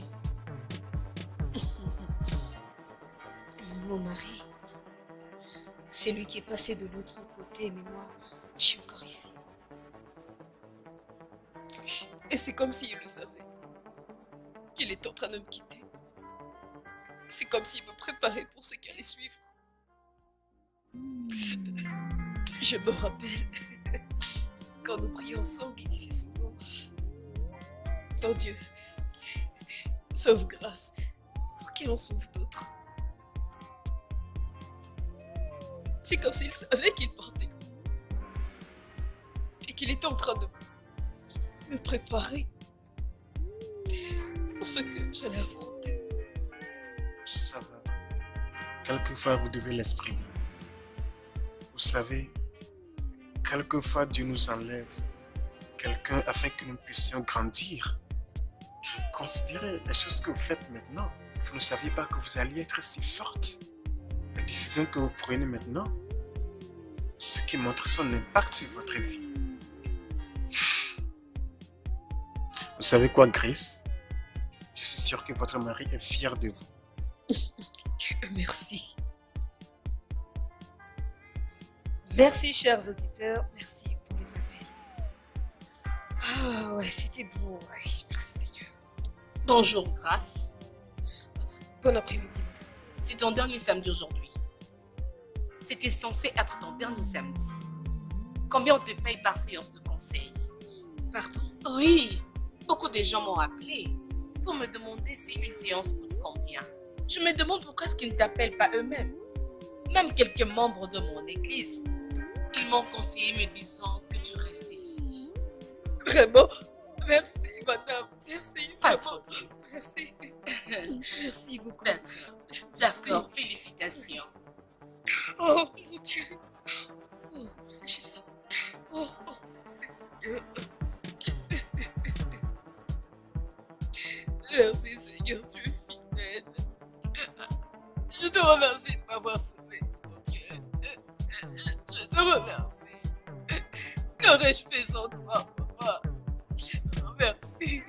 mon mari, c'est lui qui est passé de l'autre côté, mais moi, je suis encore ici. Et c'est comme s'il le savait, qu'il est en train de me quitter. C'est comme s'il me préparait pour ce qui allait suivre. Je me rappelle, quand nous prions ensemble, il disait souvent, « Oh Dieu, sauve grâce pour qu'il en sauve d'autres. » C'est comme s'il savait qu'il partait et qu'il était en train de me préparer pour ce que j'allais affronter. Ça va. Quelquefois, vous devez l'exprimer. Vous savez, quelquefois, Dieu nous enlève quelqu'un afin que nous puissions grandir. Considérez les choses que vous faites maintenant. Vous ne saviez pas que vous alliez être si forte. Les décisions que vous prenez maintenant, ce qui montre son impact sur votre vie. Vous savez quoi, Grace? Je suis sûr que votre mari est fier de vous. Merci. Merci, chers auditeurs. Merci pour les appels. Ah ouais, c'était beau. Ouais, merci, Seigneur. Bonjour, Grâce. Bon après-midi, madame. C'est ton dernier samedi aujourd'hui. C'était censé être ton dernier samedi. Combien on te paye par séance de conseil? Pardon? Oui, beaucoup de gens m'ont appelé pour me demander si une séance coûte combien. Je me demande pourquoi est-ce qu'ils ne t'appellent pas eux-mêmes. Même quelques membres de mon église. Ils m'ont conseillé me disant que tu restes ici. Vraiment? Merci, madame. Merci. Pas Vraiment. Merci. Merci beaucoup. D'accord, félicitations. Oh, mon Dieu. Oh, c'est Jésus. Oh, Seigneur. Merci, Seigneur, tu es fidèle. Je te remercie de m'avoir sauvé, mon Dieu. Je te remercie. Qu'aurais-je fait sans toi, papa? Merci.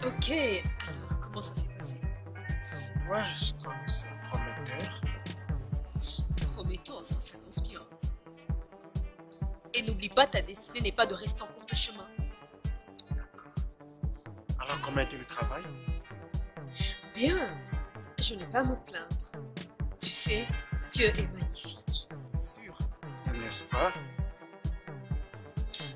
Ok, alors comment ça s'est passé? Ouais, je crois que c'est prometteur. Promettant, ça s'annonce bien. Et n'oublie pas, ta destinée n'est pas de rester en cours de chemin. D'accord. Alors, comment était le travail? Bien, je n'ai pas à me plaindre. Tu sais, Dieu est magnifique. Bien sûr, n'est-ce pas?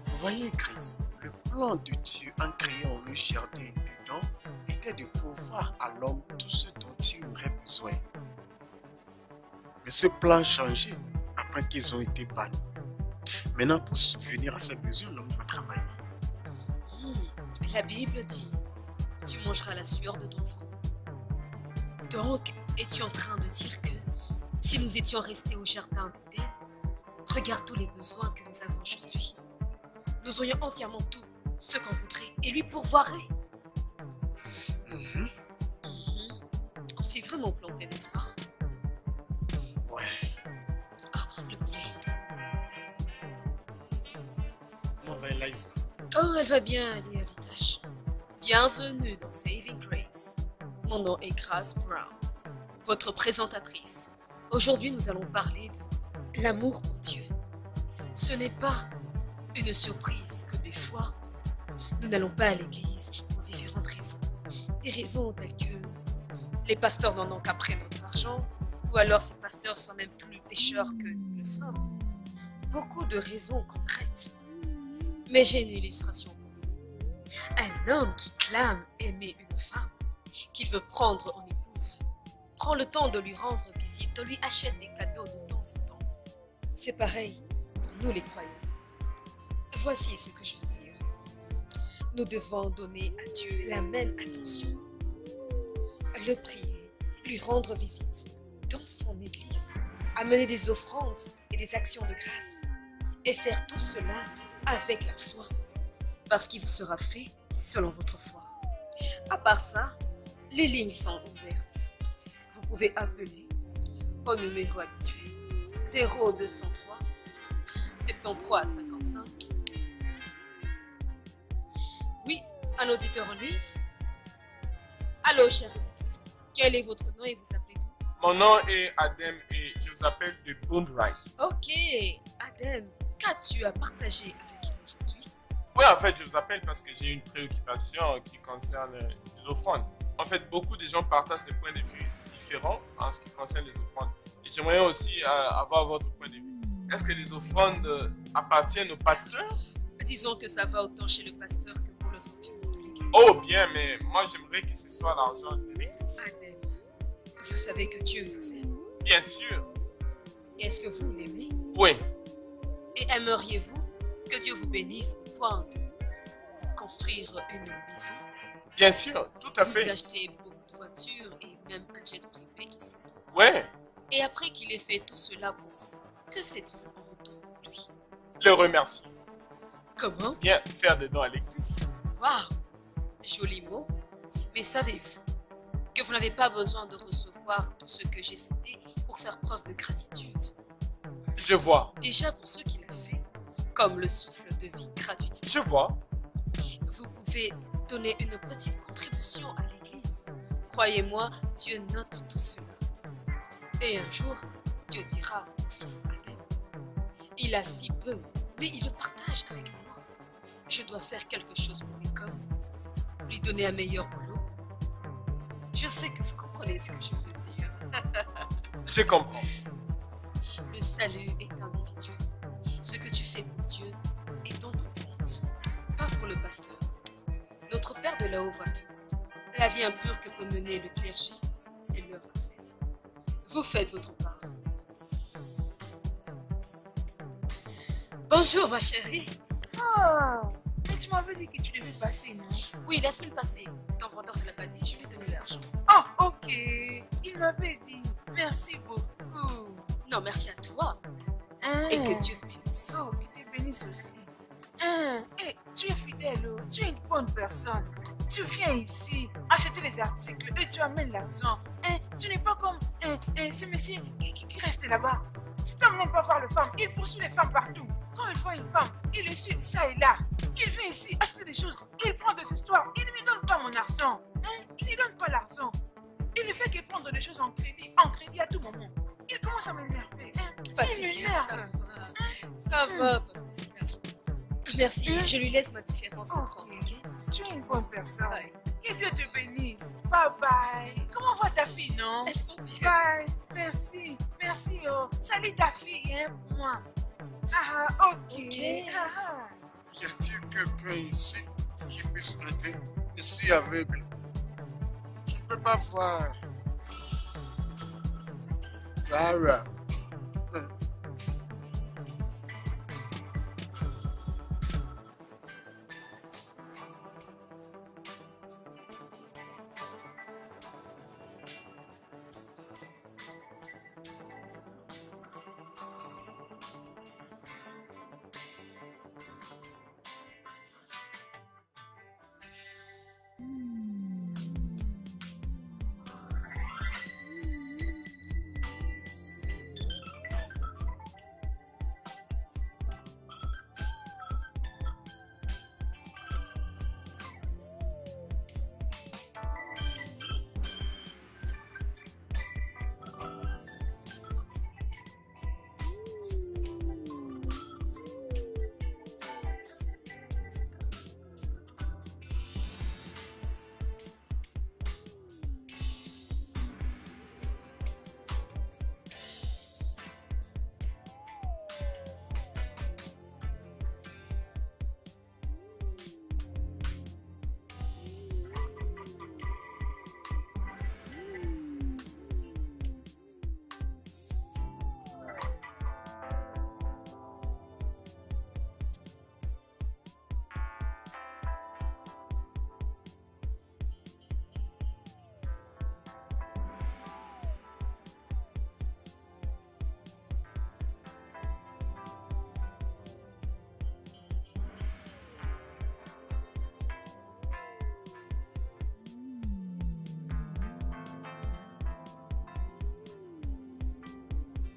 Vous voyez, Chris, le plan de Dieu en créant le jardin d'Éden était de pourvoir à l'homme tout ce dont il aurait besoin. Mais ce plan changeait après qu'ils ont été bannis. Maintenant, pour subvenir à ces besoins, l'homme doit travailler. La Bible dit, tu mangeras la sueur de ton front. Donc, es-tu en train de dire que si nous étions restés au jardin d'Éden, regarde tous les besoins que nous avons aujourd'hui. Nous aurions entièrement tout ce qu'on voudrait et lui pourvoirait. On s'est vraiment planté, n'est-ce pas? Ouais. Ah, le poulet. Comment va Eliza? Oh, elle va bien, elle est à l'étage. Bienvenue dans Saving Grace. Mon nom est Grace Brown, votre présentatrice. Aujourd'hui, nous allons parler de l'amour pour Dieu. Ce n'est pas une surprise que des fois, nous n'allons pas à l'église pour différentes raisons. Des raisons telles que les pasteurs n'en ont qu'après notre argent, ou alors ces pasteurs sont même plus pécheurs que nous le sommes. Beaucoup de raisons concrètes. Mais j'ai une illustration pour vous. Un homme qui clame aimer une femme, qu'il veut prendre en épouse, prend le temps de lui rendre visite, de lui achète des cadeaux de temps en temps. C'est pareil pour nous les croyants. Voici ce que je veux dire. Nous devons donner à Dieu la même attention. Le prier, lui rendre visite dans son église, amener des offrandes et des actions de grâce, et faire tout cela avec la foi, parce qu'il vous sera fait selon votre foi. À part ça, les lignes sont ouvertes. Vous pouvez appeler au numéro habituel 0203 73 55. Oui, un auditeur en ligne. Allô, cher auditeur. Quel est votre nom et vous appelez d'où? Mon nom est Adem et je vous appelle de Boondright. Ok, Adem, qu'as-tu à partager avec nous aujourd'hui? Oui, en fait, je vous appelle parce que j'ai une préoccupation qui concerne les offrandes. En fait, beaucoup de gens partagent des points de vue différents en ce qui concerne les offrandes. Et j'aimerais aussi avoir votre point de vue. Est-ce que les offrandes appartiennent au pasteur? Disons que ça va autant chez le pasteur que pour le fonctionnement de l'église. Oh bien, mais moi j'aimerais que ce soit l'argent de l'église. Adem, vous savez que Dieu vous aime. Bien sûr. Et est-ce que vous l'aimez? Oui. Et aimeriez-vous que Dieu vous bénisse au point de vous construire une maison? Bien sûr, tout à Vous fait. achetez beaucoup de voitures et même un jet privé qui sait. Ouais. Et après qu'il ait fait tout cela pour vous, que faites-vous en retour pour lui? Le remercie. Comment? Bien faire des dons à l'église. Waouh! Joli mot. Mais savez-vous que vous n'avez pas besoin de recevoir tout ce que j'ai cité pour faire preuve de gratitude? Je vois. Déjà pour ceux qu'il a fait, comme le souffle de vie gratuitement. Je vois. Vous pouvez donner une petite contribution à l'église. Croyez-moi, Dieu note tout cela. Et un jour, Dieu dira au fils Adem, il a si peu, mais il le partage avec moi. Je dois faire quelque chose pour lui comme lui donner un meilleur boulot. Je sais que vous comprenez ce que je veux dire. Je comprends. Le salut est individuel. Ce que tu fais pour Dieu est dans ton compte, pas pour le pasteur. Notre Père de là-haut voit tout. La vie impure que peut mener le clergé, c'est leur affaire. Vous faites votre part. Bonjour ma chérie. Oh, mais tu m'avais dit que tu devais passer, non? Oui, la semaine passée, ton vendeur ne l'a pas dit, je lui ai donné l'argent. Oh, ok. Il m'avait dit. Merci beaucoup. Non, merci à toi Hein? et que Dieu te bénisse. Oh, qu'il te bénisse aussi. Hein? Eh, tu es fidèle, oh. Tu es une bonne personne. Tu viens ici acheter les articles et tu amènes l'argent. Hein? Tu n'es pas comme ce monsieur qui reste là-bas. Cet homme n'aime pas voir les femmes. Il poursuit les femmes partout. Quand il voit une femme, il les suit ça et là. Il vient ici acheter des choses. Il prend des histoires. Il ne me donne pas mon argent. Hein? Il ne donne pas l'argent. Il ne fait que prendre des choses en crédit à tout moment. Il commence à m'énerver. Hein? Il Patricia, ça m'énerve. va. Ça va, Patricia. Merci, je lui laisse ma différence de 30. Ok. Tu es une bonne personne. Ouais. Que Dieu te bénisse. Bye bye. Comment va ta fille, non? Elles sont bien. Bye. Merci. Merci, oh. Salut ta fille, hein, pour moi. Ah, ok. Ok. Ah, Y a-t-il quelqu'un ici qui puisse m'aider? Je suis aveugle. Je ne peux pas voir. Clara.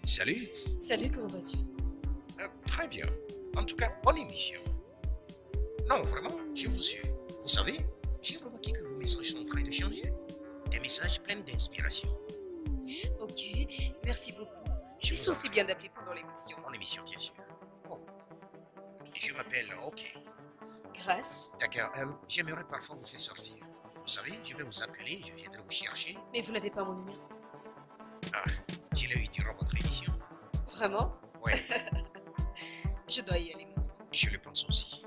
Salut. Salut, comment vas-tu? Très bien. En tout cas, bonne émission. Non, vraiment, je vous suis. Vous savez, j'ai remarqué que vos messages sont en train de changer. Des messages pleins d'inspiration. Ok, merci beaucoup. Je Ils vous sont en si prie. bien d'appeler pendant l'émission. Mon émission, bien sûr. Oh. Je m'appelle OK. Grâce. D'accord, j'aimerais parfois vous faire sortir. Vous savez, je vais vous appeler, je viendrai vous chercher. Mais vous n'avez pas mon numéro. Ah, je l'ai eu durant votre émission. Vraiment? Oui, Je dois y aller maintenant. je le pense aussi.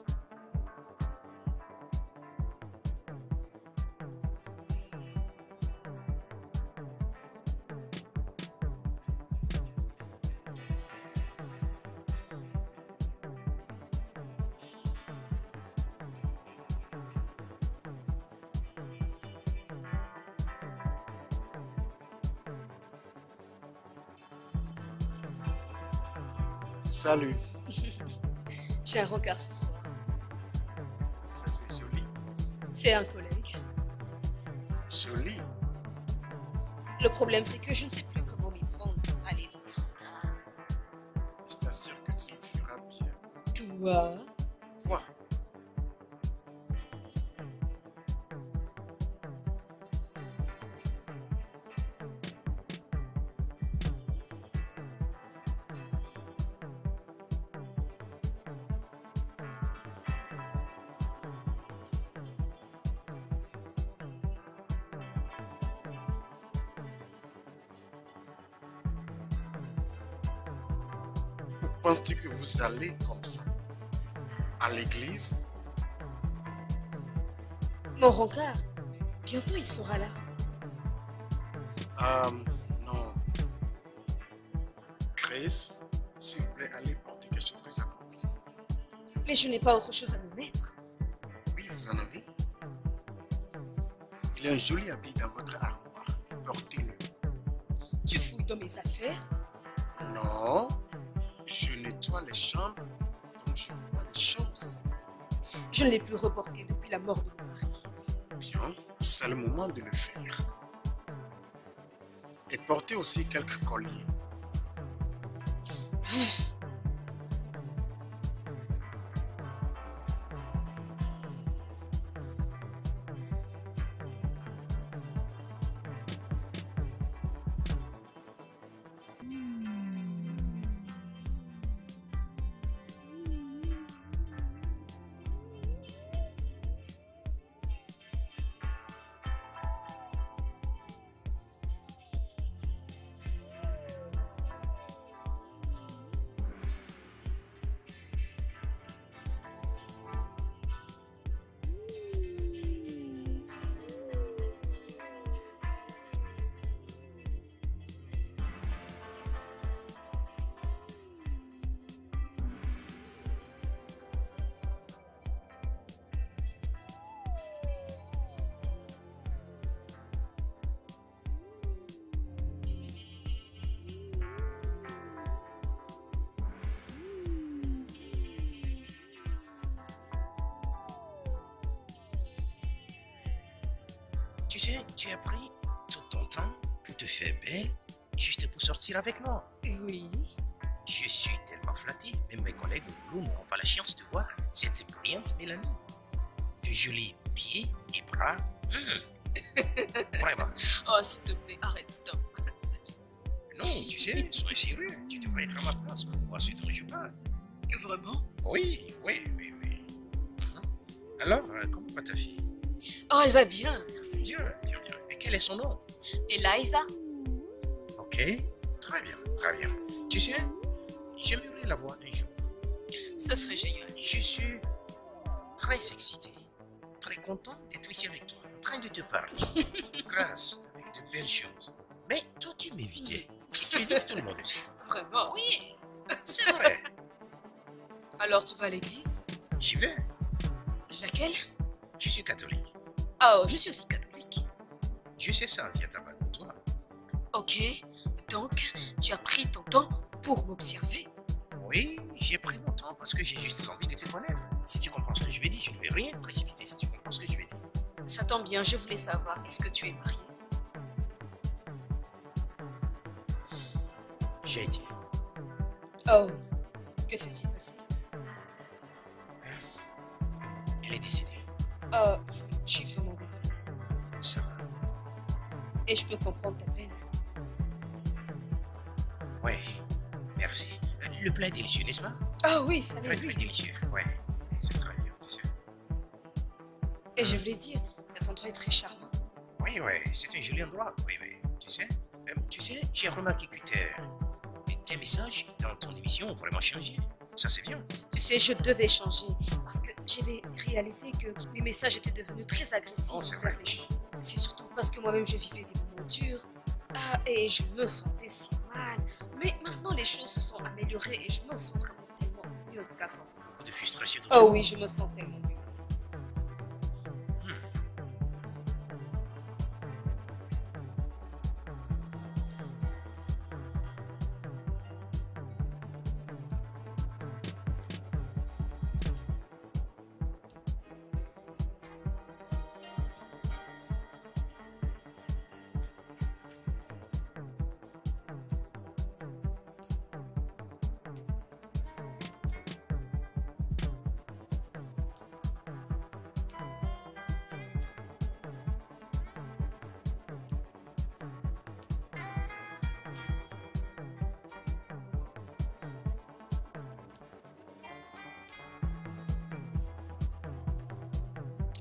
Salut. J'ai un rencard ce soir. Ça, c'est joli. C'est un collègue. Joli. Le problème, c'est que je ne sais plus comment m'y prendre pour aller dans les rencarts. Je t'assure que tu le feras bien. Toi? Quoi? Penses-tu que vous allez comme ça à l'église? Mon rencard. Bientôt, il sera là. Non. Chris, s'il vous plaît, allez porter quelque chose de plus approprié. Mais je n'ai pas autre chose à me mettre. Oui, vous en avez. Il y a un joli habit dans votre armoire. Portez-le. Tu fouilles dans mes affaires? Non. Je nettoie les chambres, donc je vois des choses. Je ne l'ai plus reporté depuis la mort de mon mari. Bien, c'est le moment de le faire. Et portez aussi quelques colliers. Tu sais, tu as pris tout ton temps pour te faire belle, juste pour sortir avec moi. Oui. Je suis tellement flatté, même mes collègues au boulot n'auront pas la chance de voir cette brillante Mélanie. De jolis pieds et bras. Vraiment. Oh, s'il te plaît, arrête, stop. Non, tu sais, sois sérieux. Tu devrais être à ma place pour voir ce dont je parle. Vraiment? Oui. Alors, comment va ta fille? Oh, elle va bien, merci. Bien. Et quel est son nom? Eliza? Ok, très bien. Tu sais, j'aimerais la voir un jour. Ce serait génial. Je suis très excité, très content d'être ici avec toi, en train de te parler. Grâce, avec de belles choses. Mais toi, tu m'évitais. Et tu évites tout le monde aussi. Vraiment? Oui, c'est vrai. Alors, tu vas à l'église? J'y vais. Laquelle? Je suis catholique. Oh, je suis aussi catholique. Je sais ça via ta bague, toi. Ok, donc tu as pris ton temps pour m'observer? Oui, j'ai pris mon temps parce que j'ai juste envie de te connaître. Si tu comprends ce que je vais dire, je ne vais rien précipiter si tu comprends ce que je vais dire. Ça tombe bien, je voulais savoir, est-ce que tu es marié? déjà été. Oh, que s'est-il passé? Elle est décédée. Oh, je suis vraiment désolée. Ça va. Et je peux comprendre ta peine. Ouais, merci. Le plat est délicieux, n'est-ce pas? Ah oui, ça Très, l'est, très oui. délicieux. Ouais, c'est très bien, tu sais. Et je voulais dire, cet endroit est très charmant. Oui, oui, c'est un joli endroit. Oui, oui. Tu sais, j'ai remarqué que tes messages dans ton émission ont vraiment changé. Ça, c'est bien. Tu sais, je devais changer parce que j'avais réalisé que mes messages étaient devenus très agressifs Oh, c'est envers vrai. les gens. C'est surtout parce que moi-même, je vivais des moments durs. Ah, et je me sentais si mal. Mais maintenant, les choses se sont améliorées et je me sens vraiment tellement mieux qu'avant. Beaucoup de frustration. Oh oui, je me sens tellement mieux maintenant.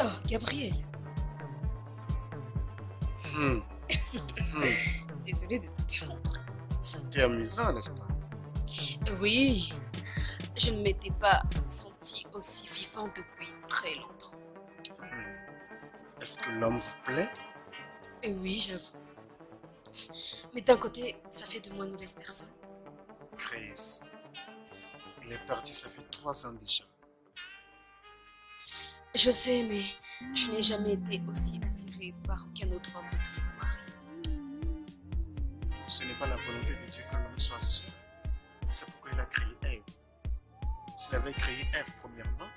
Oh, Gabriel, désolée de t'interrompre. C'était amusant, n'est-ce pas? Oui, je ne m'étais pas sentie aussi vivante depuis très longtemps. Est-ce que l'homme vous plaît? Et oui, j'avoue. Mais d'un côté, ça fait de moi une mauvaise personne. Chris, il est parti, ça fait 3 ans déjà. Je sais, mais je n'ai jamais été aussi attirée par aucun autre homme depuis mon mari. Ce n'est pas la volonté de Dieu que l'homme soit seul. C'est pourquoi il a créé Ève. S'il avait créé Ève premièrement,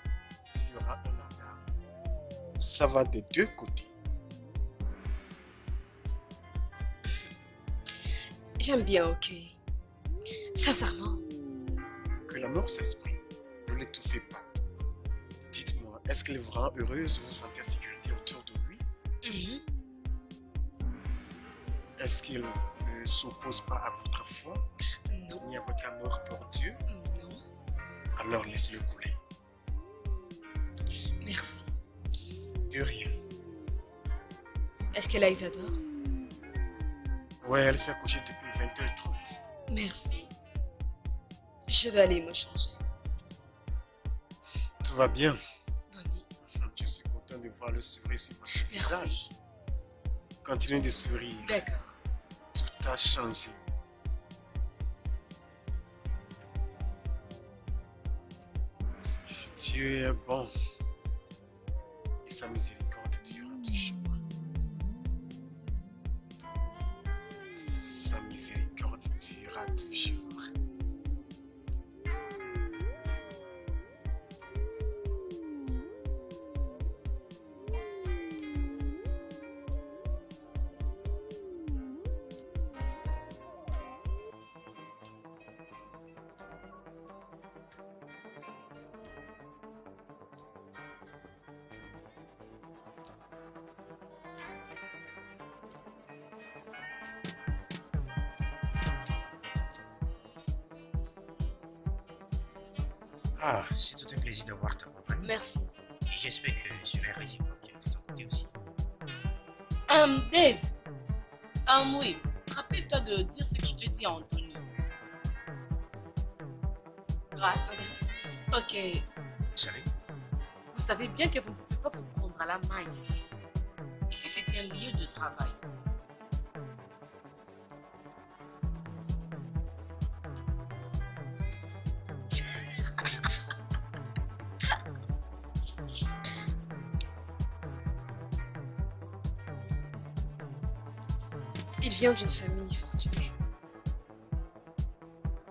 il y aura un Adam. Ça va des deux côtés. J'aime bien, ok. Sincèrement. Que l'amour s'exprime, ne l'étouffez pas. Dites-moi, est-ce qu'il vous rend heureuse, vous sentez en sécurité autour de lui? Mhm. Est-ce qu'il ne s'oppose pas à votre foi, Non, ni à votre amour pour Dieu? non, Alors laissez-le couler. merci. De rien. Est-ce que là, ils adorent? Ouais, elle s'est couchée depuis 20h30. Merci. Je vais aller me changer. Tout va bien. Bonne nuit. Je suis content de voir le sourire sur votre Merci. visage. Continuez de sourire. D'accord. Tout a changé. Dieu est bon. Et sa miséricorde durera toujours. Sa miséricorde durera toujours. Ah, c'est tout un plaisir d'avoir ta compagnie. Merci. Et j'espère que cela est réciproque de ton côté aussi. Dave. Oui. Rappelle-toi de dire ce que je te dis à Anthony. Grâce. Ok. Vous savez, Vous savez bien que vous ne pouvez pas vous prendre à la main ici. Ici, c'est un lieu de travail. Il vient d'une famille fortunée.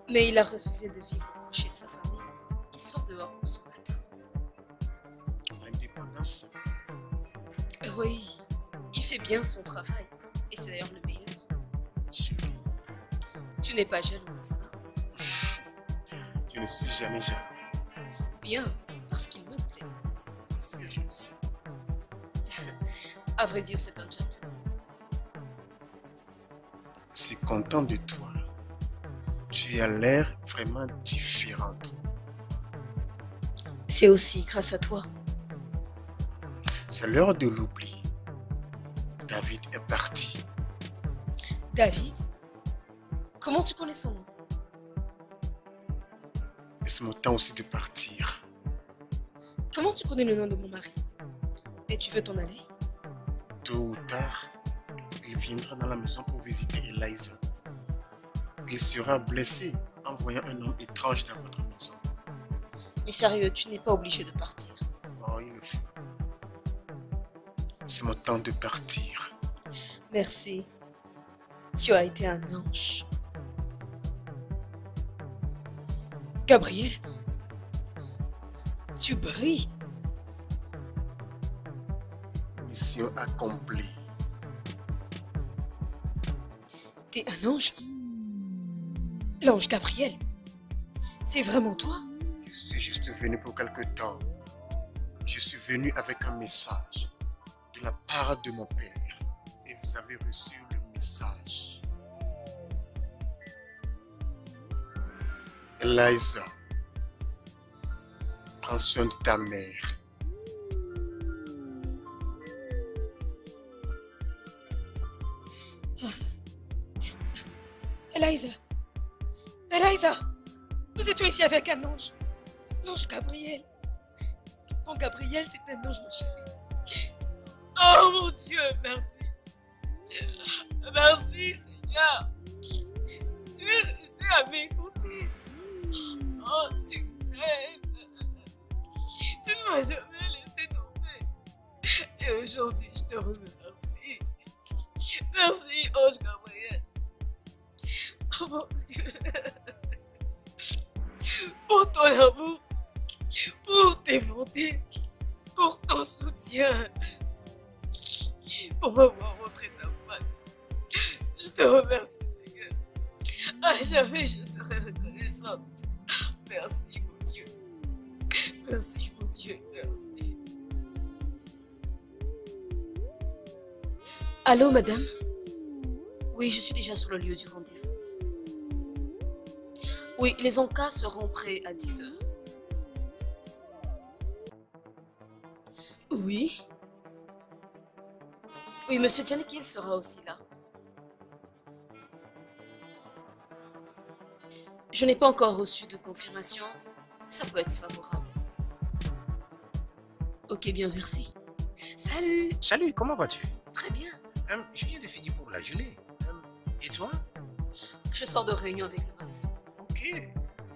Mais il a refusé de vivre au crochet de sa famille. Il sort dehors pour se battre. L'indépendance, c'est Oui, il fait bien son travail. Et c'est d'ailleurs le meilleur. chérie. Tu n'es pas jaloux, n'est-ce pas? Je ne suis jamais jaloux. Bien, parce qu'il me plaît. Si, je le sais. À vrai dire, c'est un gentleman. Je suis content de toi. Tu as l'air vraiment différente. C'est aussi grâce à toi. C'est l'heure de l'oublier. David est parti. David? Comment tu connais son nom? Laisse-moi le temps aussi de partir. Comment tu connais le nom de mon mari? Et tu veux t'en aller? Tôt ou tard, il viendra dans la maison pour visiter Eliza. Il sera blessé en voyant un homme étrange dans votre maison. Mais sérieux, tu n'es pas obligé de partir. Oh, il le faut. C'est mon temps de partir. Merci. Tu as été un ange. Gabriel, tu brilles. Mission accomplie. T'es un ange? L'ange Gabriel? C'est vraiment toi? Je suis juste venu pour quelque temps. Je suis venu avec un message de la part de mon père. Et vous avez reçu le message. Eliza, prends soin de ta mère. Eliza! Eliza! Nous étions ici avec un ange. L'ange Gabriel. Ton Gabriel, c'est un ange, ma chérie. Oh mon Dieu, merci. Merci, Seigneur. Tu es resté à mes côtés. Oh, tu m'aimes. Tu ne m'as jamais laissé tomber. Et aujourd'hui, je te remercie. Merci, ange Gabriel. Oh mon Dieu. Pour ton amour, pour tes bontés, pour ton soutien, pour m'avoir montré ta face. Je te remercie, Seigneur. À jamais, je serai reconnaissante. Merci, mon Dieu. Merci, mon Dieu. Merci. Allô, madame? Oui, je suis déjà sur le lieu du rendez-vous. Oui, les encas seront prêts à 10 h. Oui. Oui, monsieur Janikil sera aussi là. Je n'ai pas encore reçu de confirmation. Ça peut être favorable. Ok, bien, merci. Salut. Salut, comment vas-tu? Très bien. Je viens de finir pour la journée. Et toi? Je sors de réunion avec le boss. Ok.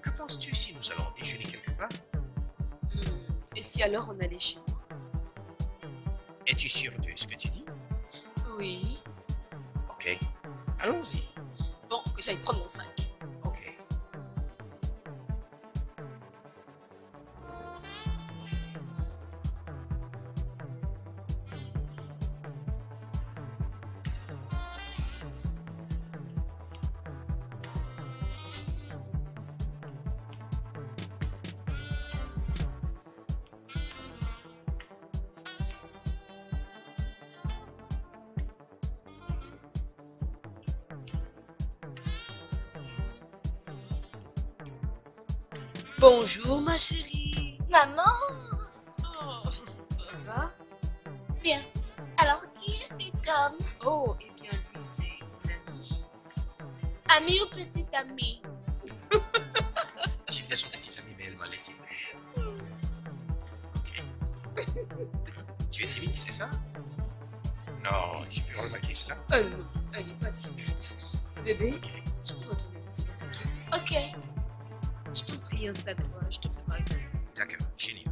Que penses-tu si nous allons déjeuner quelque part? Et si alors on allait chez moi? Es-tu sûr de ce que tu dis? Oui. Ok. Allons-y. Bon, que j'aille prendre mon sac. Ok. Bonjour, ma chérie. Maman, Oh, ça va? bien. Alors, qui est cet homme? Oh, eh bien, lui, c'est mon ami. Ami ou petit ami? J'étais son petit ami, mais elle m'a laissé. Ok. Tu es timide, c'est ça? Non, je peux remarquer cela. Non, elle n'est pas timide. Bébé, Ok. je prends ton attention. Ok. Je t'en prie, installe-toi. Je te prépare une tasse de thé. D'accord, génial.